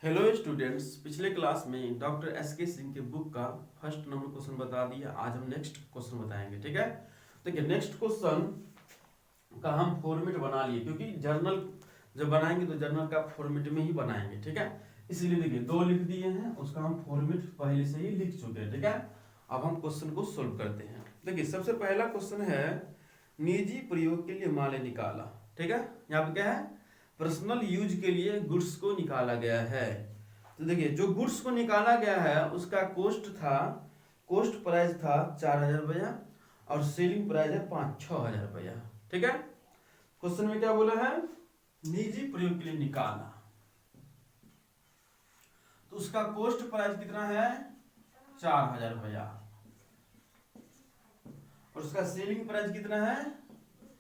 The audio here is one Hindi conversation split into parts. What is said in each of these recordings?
हेलो स्टूडेंट्स, पिछले क्लास में डॉक्टर एस के सिंह के बुक का फर्स्ट नंबर क्वेश्चन बता दिया। आज हम नेक्स्ट क्वेश्चन बताएंगे। ठीक है, देखिए नेक्स्ट क्वेश्चन का हम फॉर्मेट बना लिए, क्योंकि जर्नल जब बनाएंगे तो जर्नल का फॉर्मेट में ही बनाएंगे। ठीक है, इसलिए देखिए दो लिख दिए हैं, उसका हम फॉर्मेट पहले से ही लिख चुके हैं। ठीक है, अब हम क्वेश्चन को सोल्व करते हैं। देखिए सबसे पहला क्वेश्चन है, निजी प्रयोग के लिए माल निकाला। ठीक है, यहाँ पे क्या है, पर्सनल यूज के लिए गुड्स को निकाला गया है। तो देखिए जो गुड्स को निकाला गया है उसका कोस्ट प्राइस था 4,000 रुपया और सेलिंग प्राइस है 5-6 हजार रुपया। ठीक है, क्वेश्चन में क्या बोला है, निजी प्रयोग के लिए निकाला, तो उसका कोस्ट प्राइस कितना है 4,000 रुपया और उसका सेलिंग प्राइस कितना है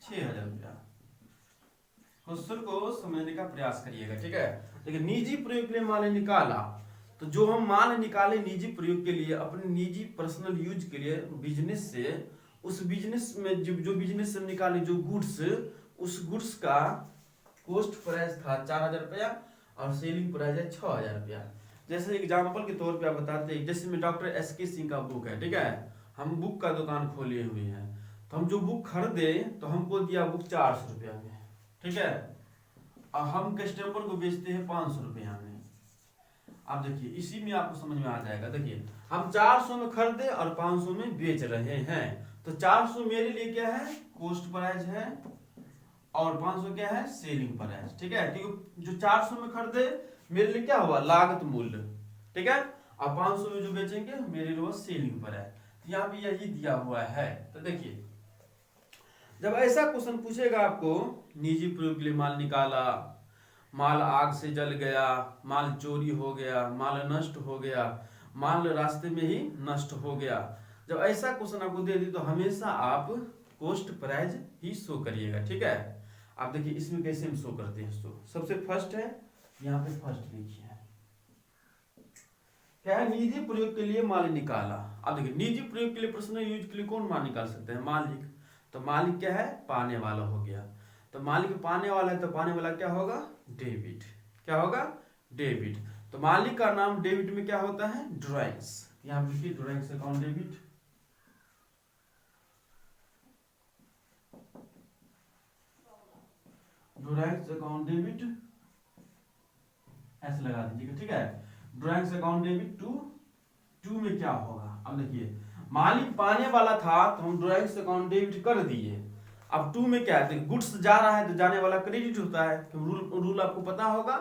6,000 रुपया। क्वेश्चन को समझने का प्रयास करिएगा। ठीक है, देखिए निजी प्रयोग के लिए माल निकाला, तो जो हम माल निकाले निजी प्रयोग के लिए, अपने निजी पर्सनल यूज के लिए बिजनेस से, उस बिजनेस में जो बिजनेस से निकाले जो गुड्स, उस गुड्स का कोस्ट प्राइस था 4,000 रुपया और सेलिंग प्राइस है 6,000 रुपया। जैसे एग्जाम्पल के तौर पे आप बताते हैं, जैसे में डॉक्टर एस के सिंह का बुक है। ठीक है, हम बुक का दुकान खोले हुए हैं, तो हम जो बुक खरीदे तो हमको दिया बुक 400 रुपया में। ठीक है, और हम कस्टमर को बेचते हैं 500 रुपया में। आप देखिए इसी में आपको समझ में आ जाएगा। देखिए हम 400 में खरीदे और 500 में बेच रहे हैं, तो 400 मेरे लिए क्या है, कोस्ट प्राइस है और 500 क्या है, सेलिंग प्राइस। ठीक है, क्योंकि जो 400 में खरीदे मेरे लिए क्या हुआ, लागत मूल्य। ठीक है, और 500 में जो बेचेंगे मेरे लिए सेलिंग प्राइस। तो यहाँ पे यही दिया हुआ है। तो देखिए जब ऐसा क्वेश्चन पूछेगा आपको, निजी प्रयोग के लिए माल निकाला, माल आग से जल गया, माल चोरी हो गया, माल नष्ट हो गया, माल रास्ते में ही नष्ट हो गया, जब ऐसा क्वेश्चन आपको दे दी तो हमेशा आप कोस्ट प्राइस ही शो करिएगा। ठीक है, आप देखिए इसमें कैसे हम शो करते हैं। शो सबसे फर्स्ट है, यहाँ पे फर्स्ट लिखिए क्या है, निजी प्रयोग के लिए माल निकाला। अब देखिए निजी प्रयोग के लिए, पर्सनल यूज के लिए कौन माल निकाल सकते हैं, मालिक। तो मालिक क्या है, पाने वाला हो गया, तो मालिक पाने वाला है, तो पाने वाला क्या होगा, डेबिट। क्या होगा, डेबिट। तो मालिक का नाम डेबिट में क्या होता है, ड्राइंग्स। यहाँ पे लिखिए drawings account debit. Drawings account debit ऐसे लगा दीजिएगा। ठीक है, ड्राइंग्स अकाउंट डेबिट टू में क्या होगा, अब देखिए मालिक पाने वाला था तो हम ड्राइंग्स अकाउंट डेबिट कर दिए। अब टू में क्या है, गुड्स जा रहा है तो जाने वाला क्रेडिट होता है। रूल आपको पता होगा,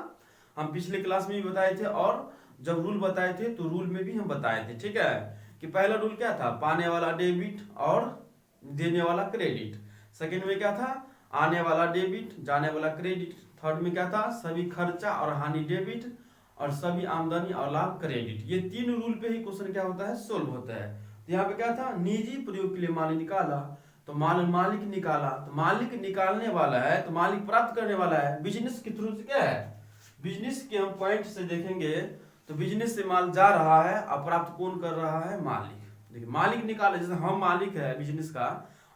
हम पिछले क्लास में भी बताए थे, और जब रूल बताए थे तो रूल में भी हम बताए थे। ठीक है, कि पहला रूल क्या था, पाने वाला डेबिट और देने वाला क्रेडिट। सेकेंड में क्या था, आने वाला डेबिट जाने वाला क्रेडिट। थर्ड में क्या था, सभी खर्चा और हानि डेबिट और सभी आमदनी और लाभ क्रेडिट। ये तीन रूल पे ही क्वेश्चन क्या होता है, सोल्व होता है। तो यहाँ पे क्या था, निजी प्रयोग के लिए माल निकाला, तो मालिक निकाला, तो मालिक निकालने वाला है, तो मालिक प्राप्त करने वाला है। बिजनेस के थ्रू से क्या है, बिजनेस के हम पॉइंट से देखेंगे तो बिजनेस से माल जा रहा है और प्राप्त कौन कर रहा है, मालिक। देखिए मालिक निकाले, जैसे हम मालिक है बिजनेस का,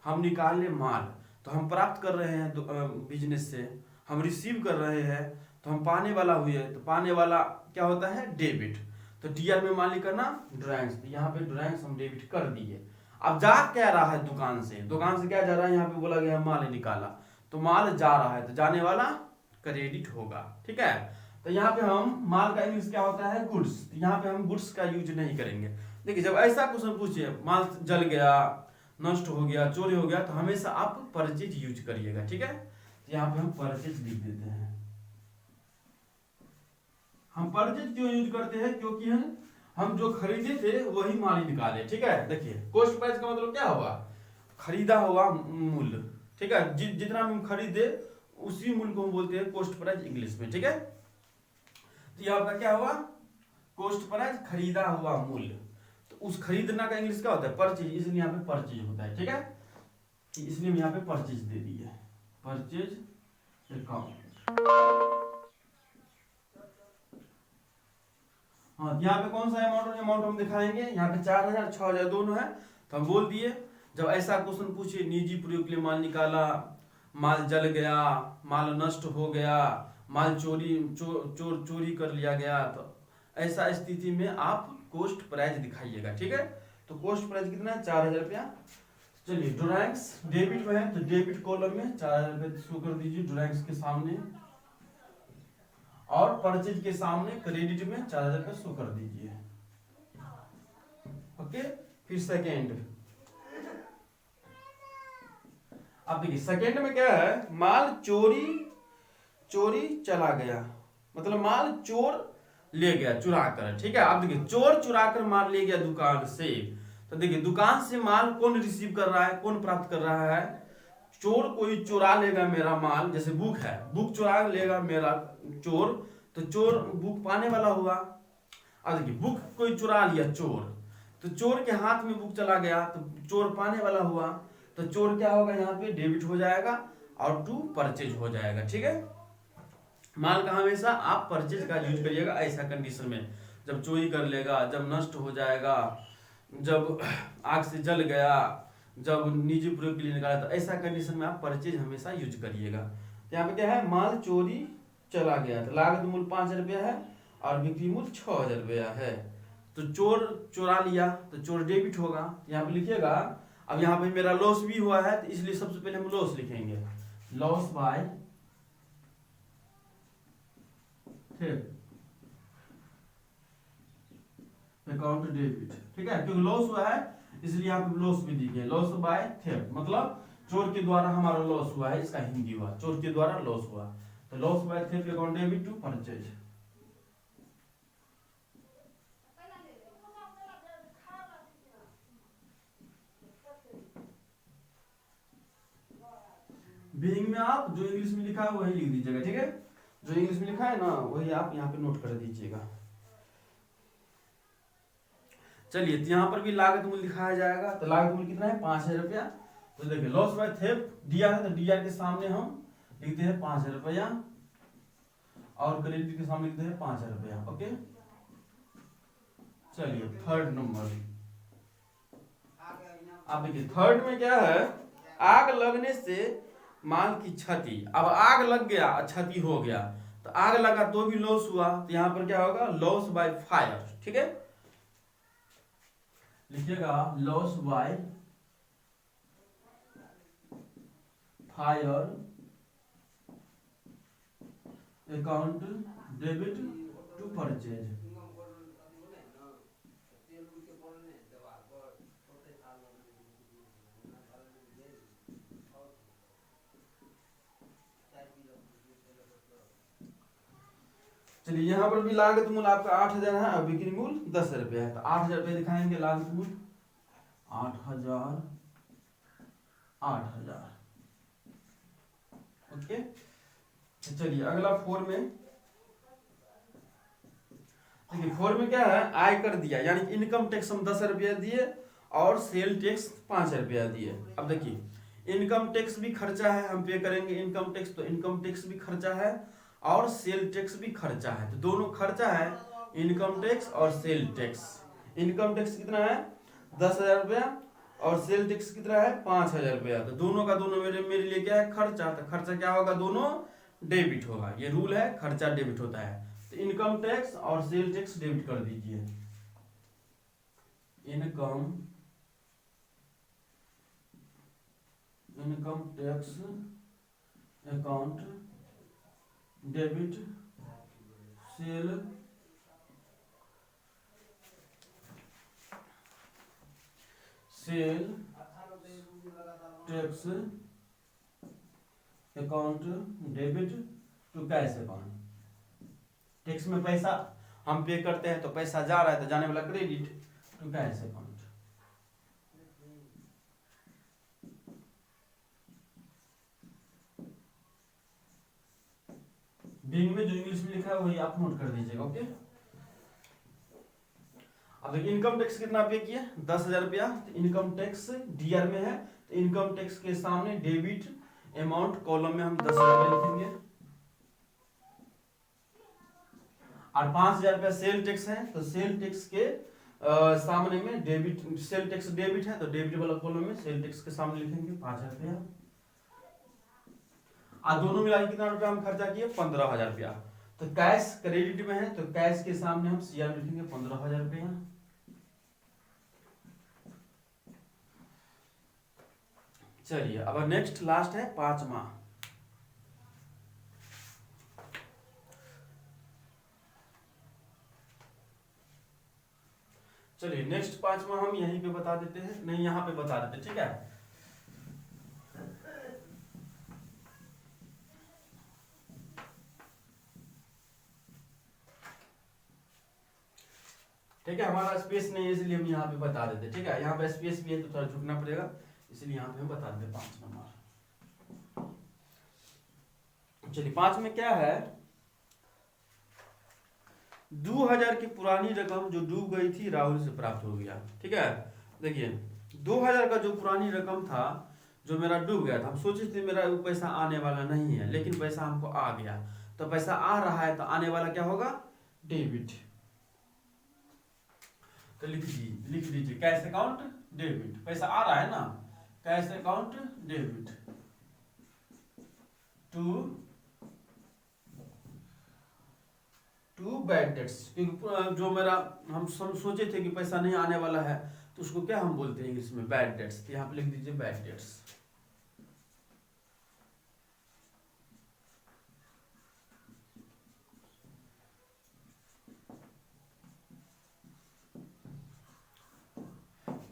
हम निकाले माल, तो हम प्राप्त कर रहे हैं बिजनेस से, हम रिसीव कर रहे हैं, तो हम पाने वाला हुए, तो पाने वाला क्या होता है, डेबिट। तो डीआर में मालिक का नाम ड्राइंग्स, तो यहाँ पे ड्राइंग्स हम डेबिट कर दिए। अब जा क्या रहा है, दुकान से क्या जा रहा है, यहाँ पे बोला गया माल निकाला, तो माल जा रहा है तो जाने वाला क्रेडिट होगा। ठीक है, तो यहाँ पे हम माल का इंग्लिश क्या होता है, गुड्स, तो यहाँ पे हम गुड्स का यूज नहीं करेंगे। देखिए जब ऐसा क्वेश्चन पूछे, माल जल गया, नष्ट हो गया, चोरी हो गया, तो हमेशा आप परचेज यूज करिएगा। ठीक है, तो यहाँ पे हम परचेज लिख देते हैं। हम परचेज क्यों यूज करते हैं, क्योंकि हम जो खरीदे थे वही माल निकाले। ठीक है, देखिए कोस्ट प्राइस का मतलब क्या हुआ, खरीदा हुआ मूल्य। ठीक है, जितना हम खरीदे उसी मूल्य को हम बोलते हैं कोस्ट प्राइस इंग्लिश में। ठीक है, तो यहाँ पर क्या हुआ, कोस्ट प्राइस खरीदा हुआ मूल्य, तो उस खरीदना का इंग्लिश क्या होता है, परचेज, इसलिए यहाँ पे परचेज होता है। ठीक है, इसलिए हम यहाँ पे परचेज दे दिए, परचेज अकाउंट। हाँ, यहाँ पे कौन सा अमाउंट हम दिखाएंगे, यहाँ पे 4,000 6,000 दोनों है, तो हम बोल दिए। जब ऐसा क्वेश्चन पूछे, निजी प्रयोग के लिए माल निकाला, माल जल गया, माल नष्ट हो गया, माल चोरी कर लिया गया, तो ऐसा स्थिति में आप कॉस्ट प्राइस दिखाइएगा। ठीक है, तो कॉस्ट प्राइस कितना है, 4000 रुपया। चलिए ड्राइंग्स डेबिट में है तो डेबिट कॉलम में 4000 रुपये शो कर दीजिए ड्राइंग्स के सामने, और परचेज के सामने क्रेडिट में 4000 रुपये शो कर दीजिए। ओके, फिर सेकेंड, अब देखिए सेकेंड में क्या है, माल चोरी चला गया, मतलब माल चोर ले गया चुरा कर। ठीक है, अब देखिए चोर चुरा कर माल ले गया दुकान से, तो देखिए दुकान से माल कौन रिसीव कर रहा है, कौन प्राप्त कर रहा है, चोर कोई चुरा लेगा मेरा माल, जैसे बुक है, बुक चुरा लेगा मेरा चोर, तो चोर बुक पाने वाला हुआ। अब देखिए बुक कोई चुरा लिया चोर, तो चोर के हाथ में बुक चला गया तो चोर पाने वाला हुआ, तो चोर क्या होगा यहाँ पे डेबिट हो जाएगा और टू परचेज हो जाएगा। ठीक है, माल का हमेशा आप परचेज का यूज करिएगा ऐसा कंडीशन में, जब चोरी कर लेगा, जब नष्ट हो जाएगा, जब आग से जल गया, जब निजी प्रयोग के लिए निकाला, तो ऐसा कंडीशन में आप परचेज हमेशा यूज करिएगा। यहाँ पे क्या है, माल चोरी चला गया, तो लागत मूल्य 5000 रुपया है और बिक्री मूल्य 6000 रुपया है, तो चोर चुरा लिया तो चोर डेबिट होगा, यहाँ पे लिखिएगा। अब यहाँ पे मेरा लॉस भी हुआ है, तो इसलिए सबसे पहले हम लॉस लिखेंगे, लॉस बाय अकाउंट डेबिट। ठीक है, क्योंकि लॉस हुआ है इसलिए यहाँ पे लॉस भी दी गई, लॉस बाय थेफ्ट, मतलब चोर के द्वारा हमारा लॉस हुआ है, इसका हिंदी हुआ चोर के द्वारा लॉस हुआ, तो loss by theft account debit to purchase. Being में आप जो इंग्लिश में लिखा है वही लिख दीजिएगा। ठीक है, जो इंग्लिश में लिखा है ना वही आप यहाँ पे नोट कर दीजिएगा। चलिए, तो यहाँ पर भी लागत मूल्य दिखाया जाएगा, तो लागत मूल्य कितना है, 5000 रुपया। तो देखिए लॉस बाय थेफ्ट दिया है, तो डीआर के सामने हम लिखते हैं 5000 रुपया और क्रेडिट के सामने लिखते हैं 5000 रुपया। ओके, चलिए थर्ड नंबर, अब देखिए थर्ड में क्या है, आग लगने से माल की क्षति। अब आग लग गया, क्षति हो गया, तो आग लगा तो भी लॉस हुआ, तो यहाँ पर क्या होगा, लॉस बाय फायर। ठीक है, लिखिएगा loss by fire account debit to purchase. चलिए यहाँ पर भी लागत मूल्य आपका 8000 है और बिक्री मूल्य 10 रुपया है, तो 8000 रुपये दिखाएंगे लागत मूल्य, 8000 8000। ओके, चलिए अगला 4 में, देखिए 4 में क्या है, आयकर दिया, यानी इनकम टैक्स हम 10 रुपया दिए और सेल टैक्स 5 रुपया दिए। अब देखिए इनकम टैक्स भी खर्चा है, हम पे करेंगे इनकम टैक्स, तो इनकम टैक्स भी खर्चा है और सेल टैक्स भी खर्चा है, तो दोनों खर्चा है, इनकम टैक्स और सेल टैक्स। इनकम टैक्स कितना है, 10,000 रुपया और सेल टैक्स कितना है, 5,000 रुपया, तो दोनों का दोनों मेरे लिए क्या है, खर्चा, तो खर्चा क्या होगा, दोनों डेबिट होगा, ये रूल है, खर्चा डेबिट होता है, तो इनकम टैक्स और सेल टैक्स डेबिट कर दीजिए। Income tax account debit sale tax account debit to cash account. Tax में पैसा हम पे करते हैं तो पैसा जा रहा है तो जाने वाला credit to cash account. Being में जो इंग्लिश में लिखा है वही आप नोट कर दीजिएगा। ओके, अब देखिए इनकम टैक्स कितना पे किया, 10,000 रुपया, तो इनकम टैक्स डीआर में है, तो इनकम टैक्स के सामने डेबिट अमाउंट कॉलम में हम 10,000 लिखेंगे और 5,000 रुपया सेल टैक्स है, तो सेल टैक्स के सामने में डेबिट, सेल टैक्स डेबिट है तो डेबिट वाला कॉलम में सेल टैक्स के सामने लिखेंगे 5,000 रुपया। और दोनों मिला के कितना रुपया हम खर्चा किए, 15,000 रुपया। तो कैश क्रेडिट में है तो कैश के सामने हम सीआर लिखेंगे 15,000 रुपया। चलिए अब नेक्स्ट लास्ट है पांचवा। चलिए नेक्स्ट पांचवा हम यहीं पे बता देते हैं, नहीं यहाँ पे बता देते, ठीक है। ठीक है, हमारा स्पेस नहीं है इसलिए हम यहाँ पे बता देते, ठीक है। यहाँ पे स्पेस भी है तो थोड़ा झुकना पड़ेगा, इसलिए यहाँ पे हम बता देते 5 नंबर। चलिए 5 में क्या है, 2000 की पुरानी रकम जो डूब गई थी राहुल से प्राप्त हो गया, ठीक है। देखिए 2000 का जो पुरानी रकम था जो मेरा डूब गया था, हम सोचे थे मेरा वो पैसा आने वाला नहीं है, लेकिन पैसा हमको आ गया। तो पैसा आ रहा है तो आने वाला क्या होगा, डेबिट। तो लिख दीजिए कैश अकाउंट डेबिट, पैसा आ रहा है ना, cash account debit to bad debts. क्योंकि जो मेरा हम सोचे थे कि पैसा नहीं आने वाला है तो उसको क्या हम बोलते हैं इंग्लिश में, बैड डेट्स। तो यहाँ पे लिख दीजिए बैड डेट्स।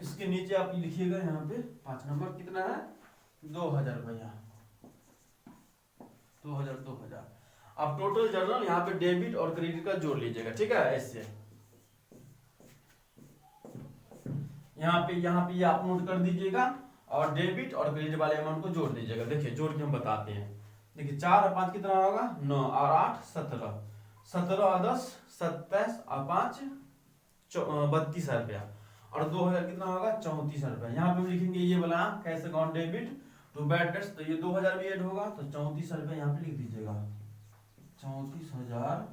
इसके नीचे आप लिखिएगा यहाँ पे 5 नंबर कितना है, 2000 रुपया, 2000। अब टोटल जर्नल यहाँ पे डेबिट और क्रेडिट का जोड़ लीजिएगा, ठीक है। ऐसे यहाँ पे ये आप नोट कर दीजिएगा और डेबिट और क्रेडिट वाले अमाउंट को जोड़ दीजिएगा। देखिए जोड़ के हम बताते हैं। देखिए 4 और 5 कितना होगा, 9 और 8 17, 17 और 10 27 और 5 32,000 रुपया, और 2000 कितना होगा, 34,000 रुपया। यहाँ पे हम लिखेंगे ये वाला cash account debit to bad debts, तो ये 2000 भी ऐड होगा तो 34,000 रुपया यहाँ पे लिख दीजिएगा, 34,000।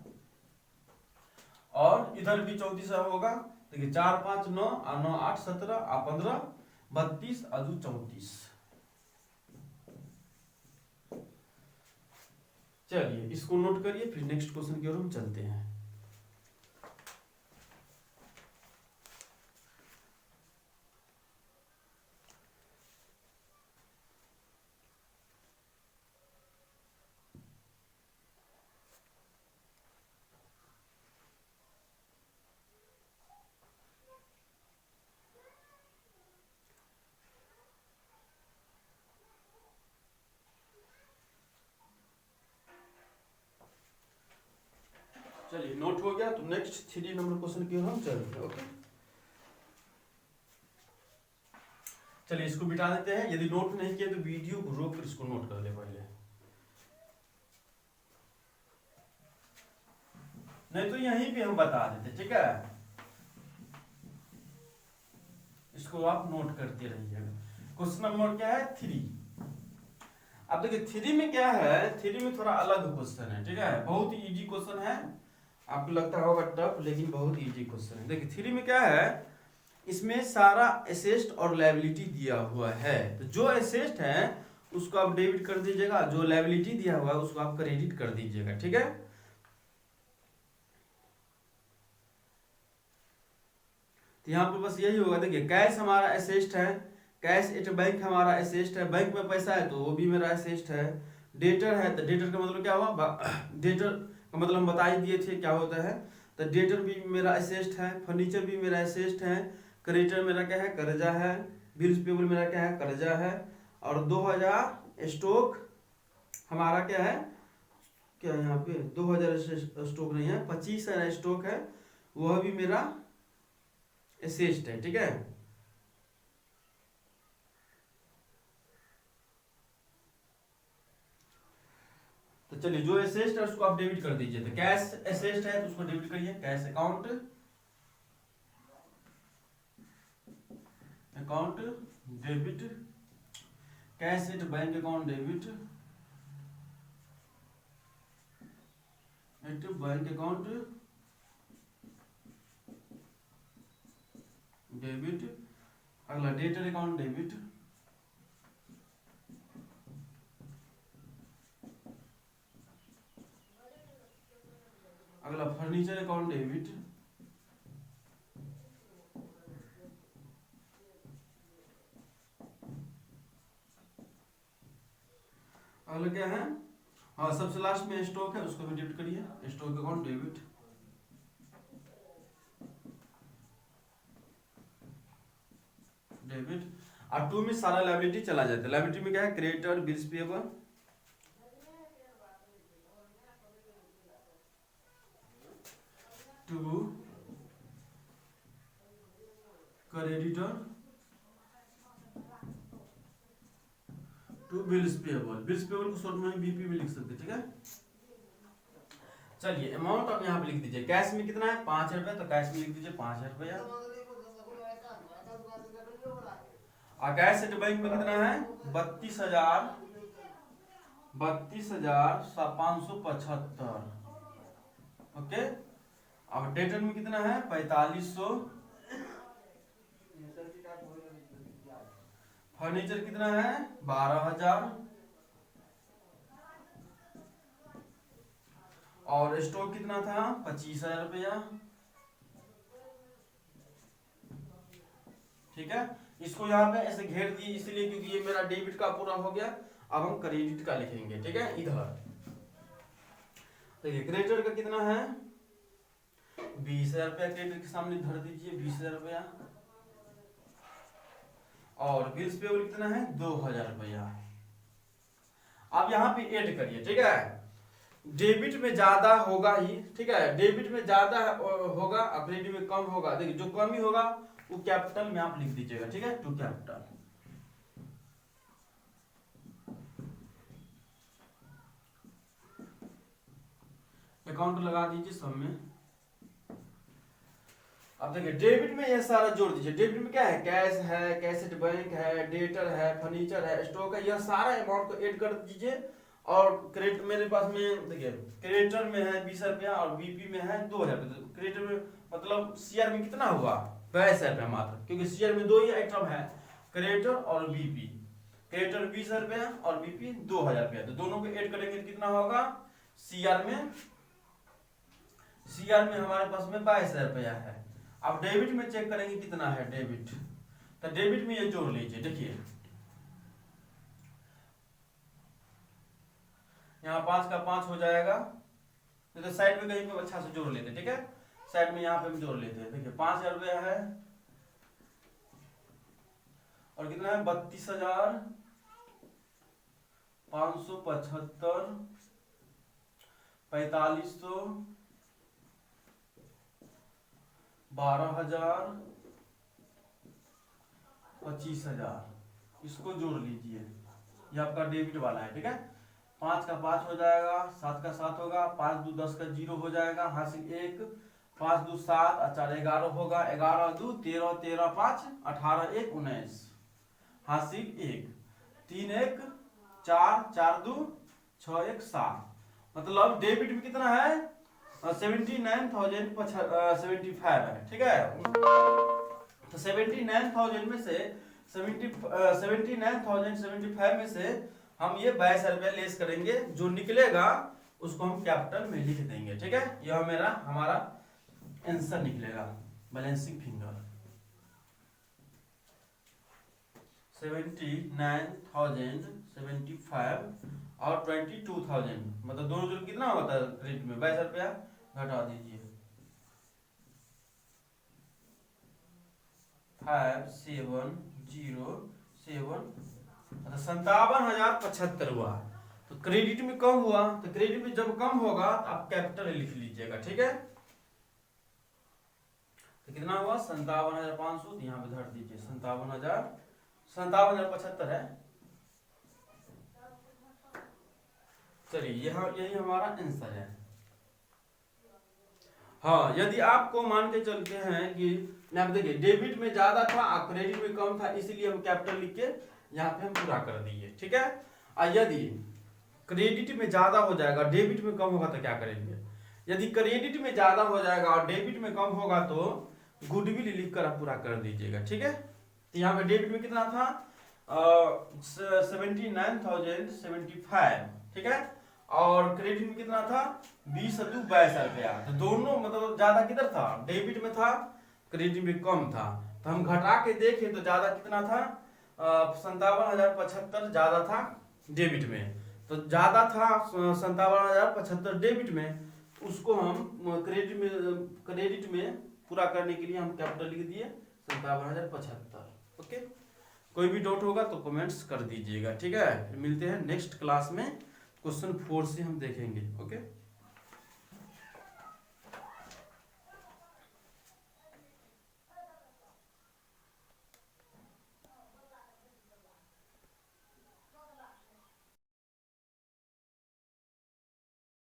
और इधर भी 34,000 होगा। देखिए 4 5 9 और 9 8 17 और 15 32 और 2 34। चलिए इसको नोट करिए, फिर नेक्स्ट क्वेश्चन की ओर हम चलते हैं। चलिए नोट हो गया, तो नेक्स्ट 3 नंबर क्वेश्चन की ओर हम चलते हैं। ओके चलिए इसको बिठा देते हैं। यदि नोट नहीं किया तो वीडियो को रोक कर इसको नोट कर ले पहले, नहीं तो यहीं पे हम बता देते, ठीक है। इसको आप नोट करते रहिएगा। क्वेश्चन नंबर क्या है, 3। अब देखिए 3 में क्या है, 3 में थोड़ा अलग क्वेश्चन है, ठीक है। बहुत ही इजी क्वेश्चन है, आपको लगता होगा टफ, लेकिन बहुत इजी क्वेश्चन है। देखिए 3 में क्या है, इसमें सारा एसेट और लायबिलिटी दिया हुआ है। तो जो एसेट है उसको आप डेबिट कर दीजिएगा, जो लायबिलिटी दिया हुआ है उसको आप क्रेडिट कर दीजिएगा, ठीक है। तो यहाँ पर बस यही होगा। देखिए कैश हमारा एसेट है, कैश एट बैंक हमारा एसेट है, बैंक में पैसा है तो वो भी मेरा एसेट है। डेटर है तो डेटर का मतलब क्या हुआ, डेटर का मतलब हम बता ही दिए थे क्या होता है। तो डेटर भी मेरा एसेट है, फर्नीचर भी मेरा एसेट है, क्रेडिटर मेरा क्या है, कर्जा है, बिल्स पेबल मेरा क्या है, कर्जा है। और 2000 स्टॉक हमारा क्या है, क्या यहाँ पे 2000 स्टॉक नहीं है, 25,000 स्टॉक है, वह भी मेरा एसेट है, ठीक है। तो चलिए जो एसेट है उसको आप डेबिट कर दीजिए। तो कैश एसेट है तो उसको डेबिट करिए, cash account debit, cash at bank account debit at bank account debit. अगला डेटर अकाउंट डेबिट, अगला फर्नीचर अकाउंट डेबिट, अगला क्या है, हाँ सबसे लास्ट में स्टॉक है, उसको भी डेबिट करिए, स्टॉक अकाउंट डेबिट। डेबिट और 2 में सारा लायबिलिटी चला जाता है। लायबिलिटी में क्या है, creditor, bills payable, to creditor, to bills payable. Bills payable को शॉर्ट में बीपी में लिख सकते हैं, ठीक है। चलिए अमाउंट आप यहाँ पे लिख दीजिए। कैश में कितना है 5,000 रुपया, तो कैश में लिख दीजिए 5,000 रुपया। और कैश एट बैंक में कितना है 32,575। ओके। अब डेटर में कितना है 4500। फर्नीचर कितना है 12,000। और स्टॉक कितना था 25,000 रुपया, ठीक है। इसको यहाँ पे ऐसे घेर दिए इसलिए क्योंकि ये मेरा डेबिट का पूरा हो गया। अब हम क्रेडिट का लिखेंगे, ठीक है। इधर देखिए क्रेडिटर का कितना है 20,000 रुपया, क्रेडिटर के सामने धर दीजिए 20,000 रुपया। और बिल्स पेबल कितना है 2,000 रुपया। अब यहाँ पे ऐड करिए, ठीक है। डेबिट में ज्यादा होगा ही, ठीक है। डेबिट में ज्यादा होगा और क्रेडिट में कम होगा। देखिए जो कम ही होगा वो कैपिटल में आप लिख दीजिएगा, ठीक है, टू कैपिटल। अकाउंट लगा दीजिए सब में। अब देखिए डेबिट में ये सारा जोड़ दीजिए। डेबिट में क्या है, कैश है, कैश एट बैंक है, डेटर है, फर्नीचर है, स्टॉक है, यह सारा अमाउंट को ऐड कर दीजिए। और क्रेडिट मेरे पास में देखिए क्रेडिटर में है 20,000 रुपया और बीपी में है 2,000 रुपया। क्रेडिटर में मतलब सीआर में कितना हुआ 22,000 रुपया मात्र, क्योंकि सीआर में दो ही आइटम है, क्रेडिटर और बीपी। क्रेडिटर 20,000 रुपया और बीपी 2,000 रुपया, तो दोनों को ऐड करेंगे तो कितना होगा सीआर में हमारे पास में 22,000 रुपया है। अब डेबिट में चेक करेंगे कितना है डेबिट, तो डेबिट में ये जोड़ लीजिए। देखिए यहाँ 5 का 5 हो जाएगा, तो साइड में कहीं पे अच्छा से जोड़ लेते, ठीक है। साइड में यहाँ पे भी जोड़ लेते हैं। देखिए 5,000 रुपया है और कितना है 32,575, 4,500, 12,000, 25,000। इसको जोड़ लीजिए, ये आपका डेबिट वाला है, ठीक है। 5 का 5 हो जाएगा, 7 का 7 होगा, 5 2 10 का 0 हो जाएगा, हासिल 1, 5 2 7 और 4 11 होगा, 11 2 13, 13 5 18 1 19, हासिल 1, 3 1 4, 4 2 6 1 7। मतलब डेबिट में कितना है 79,075 है, ठीक है। तो 79,000 में से 79,075 में से हम ये 22,000 रुपया लेस करेंगे, जो निकलेगा उसको हम कैपिटल में लिख देंगे, ठीक है। यह मेरा हमारा आंसर निकलेगा। बैलेंसिंग फिगर 79,075 और 22,000, मतलब दोनों जोड़ कितना होता है क्रेडिट में 22,000 रुपया, घटा दीजिए 5707, मतलब 57,075 हुआ। तो क्रेडिट में कम हुआ, तो क्रेडिट में जब कम होगा तो आप कैपिटल लिख लीजिएगा, ठीक है। तो कितना हुआ 57,500, तो यहाँ पे धर दीजिए 57,075 है। चलिए यही हमारा आंसर है। हाँ, यदि आपको मान के चलते हैं कि आप देखिए डेबिट में ज्यादा था और क्रेडिट में कम था, इसलिए हम कैपिटल लिख के यहाँ पे हम पूरा कर दिए, ठीक है। और यदि क्रेडिट में ज्यादा हो जाएगा डेबिट में कम होगा तो क्या करेंगे, यदि क्रेडिट में ज्यादा हो जाएगा और डेबिट में कम होगा तो गुडविल लिख कर आप पूरा कर दीजिएगा, ठीक है। तो यहाँ पे डेबिट में कितना था 79,075, ठीक है। और क्रेडिट में कितना था 20 और 22 रुपया। तो दोनों मतलब ज्यादा किधर था, डेबिट में था, क्रेडिट में कम था। तो हम घटा के देखें तो ज्यादा कितना था 57,075 ज्यादा था डेबिट में। तो ज्यादा था 57,075 डेबिट में, उसको हम क्रेडिट में पूरा करने के लिए हम कैपिटल लिख दिए 57,075। ओके, कोई भी डाउट होगा तो कमेंट्स कर दीजिएगा, ठीक है। मिलते हैं नेक्स्ट क्लास में, क्वेश्चन 4 से हम देखेंगे। ओके।